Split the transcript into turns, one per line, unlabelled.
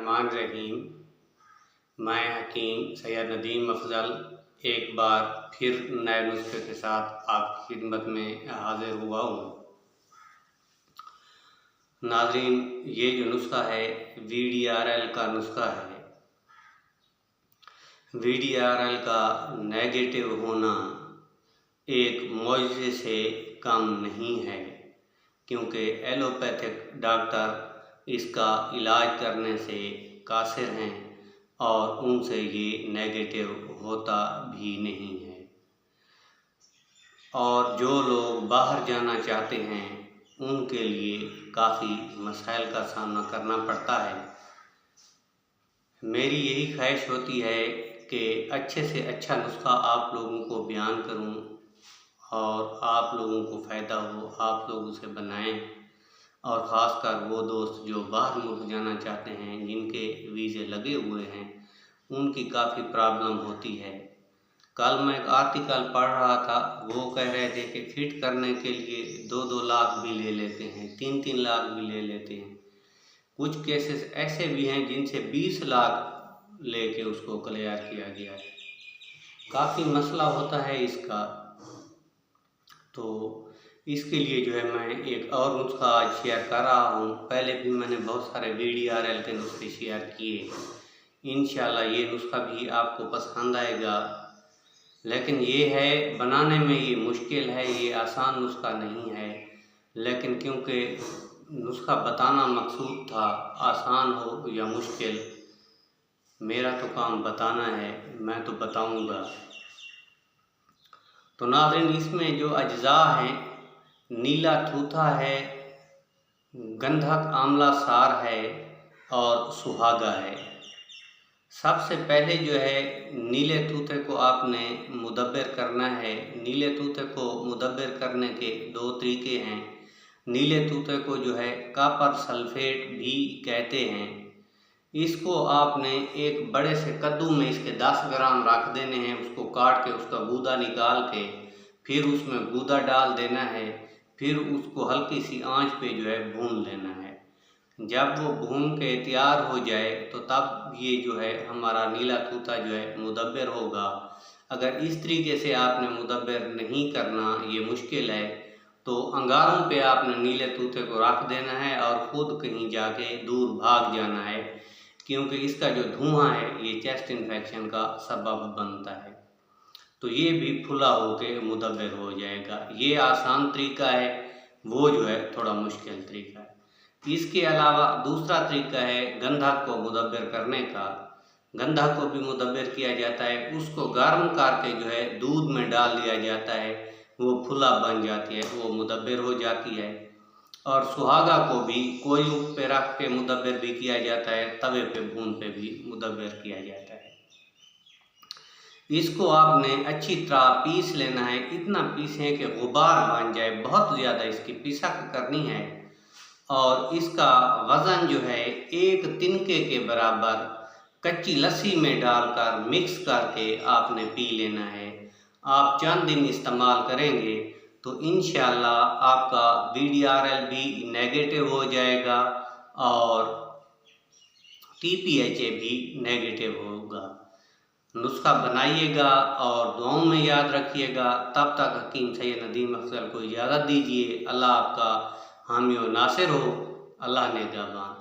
बिस्मिल्लाहिर्रहमानिर्रहीम। मैं हकीम सैयद नदीम अफजल एक बार फिर नए नुस्खे के साथ आपकी खिदमत में हाजिर हुआ हूँ। नाज़रीन, ये जो नुस्खा है VDRL का नुस्खा है। VDRL का नेगेटिव होना एक मौजज़े से कम नहीं है, क्योंकि एलोपैथिक डॉक्टर इसका इलाज करने से कासिर हैं और उनसे ये नेगेटिव होता भी नहीं है। और जो लोग बाहर जाना चाहते हैं उनके लिए काफ़ी मसाइल का सामना करना पड़ता है। मेरी यही ख्वाहिश होती है कि अच्छे से अच्छा नुस्खा आप लोगों को बयान करूं और आप लोगों को फ़ायदा हो, आप लोग उसे बनाएं। और ख़ासकर वो दोस्त जो बाहर मुल्क जाना चाहते हैं, जिनके वीज़े लगे हुए हैं, उनकी काफ़ी प्रॉब्लम होती है। कल मैं एक आर्टिकल पढ़ रहा था, वो कह रहे थे कि फिट करने के लिए 2-2 लाख भी ले लेते हैं, 3-3 लाख भी ले लेते हैं। कुछ केसेस ऐसे भी हैं जिनसे 20 लाख लेके उसको क्लियर किया गया है। काफ़ी मसला होता है इसका। तो इसके लिए जो है मैं एक और नुस्खा आज शेयर कर रहा हूँ। पहले भी मैंने बहुत सारे VDRL के नुस्खे शेयर किए। इंशाल्लाह ये नुस्खा भी आपको पसंद आएगा। लेकिन ये है, बनाने में ये मुश्किल है, ये आसान नुस्खा नहीं है। लेकिन क्योंकि नुस्खा बताना मकसूद था, आसान हो या मुश्किल, मेरा तो काम बताना है, मैं तो बताऊँगा। तो नाज़रीन, इसमें जो अज्जा हैं, नीला थूथा है, गंधक आंवला सार है और सुहागा है। सबसे पहले जो है नीले तूते को आपने मुदब्बिर करना है। नीले तूते को मुदब्बिर करने के 2 तरीके हैं। नीले तूते को जो है कॉपर सल्फेट भी कहते हैं। इसको आपने एक बड़े से कद्दू में इसके 10 ग्राम रख देने हैं। उसको काट के उसका गूदा निकाल के फिर उसमें गूदा डाल देना है। फिर उसको हल्की सी आंच पे जो है भून लेना है। जब वो भून के तैयार हो जाए तो तब ये जो है हमारा नीला तूता जो है मुदब्बिर होगा। अगर इस तरीके से आपने मुदब्बिर नहीं करना, ये मुश्किल है, तो अंगारों पे आपने नीले तूते को रख देना है और ख़ुद कहीं जाके दूर भाग जाना है, क्योंकि इसका जो धुआं है ये चेस्ट इन्फेक्शन का सबब बनता है। तो ये भी फुला होके मुदब्बिर हो जाएगा। ये आसान तरीका है, वो जो है थोड़ा मुश्किल तरीका है। इसके अलावा दूसरा तरीका है गंधक को मुदब्बिर करने का। गंधक को भी मुदब्बिर किया जाता है। उसको गर्म करके जो है दूध में डाल दिया जाता है, वो फुला बन जाती है, वो मुदब्बिर हो जाती है। और सुहागा को भी कोयले पे रख के मुदब्बिर भी किया जाता है, तवे पे भून पे भी मुदब्बिर किया जाता है। इसको आपने अच्छी तरह पीस लेना है। इतना पीसें कि गुबार बन जाए, बहुत ज़्यादा इसकी पिसक करनी है। और इसका वज़न जो है 1 तिनके के बराबर कच्ची लस्सी में डालकर मिक्स करके आपने पी लेना है। आप चंद दिन इस्तेमाल करेंगे तो इंशाल्लाह आपका VDRL भी नेगेटिव हो जाएगा और TPHA भी नेगेटिव होगा। नुस्खा बनाइएगा और दुआओं में याद रखिएगा। तब तक हकीम सैयद नदीम अफजल को इजाज़त दीजिए। अल्लाह आपका हामी और नासिर हो। अल्लाह ने निगहबान।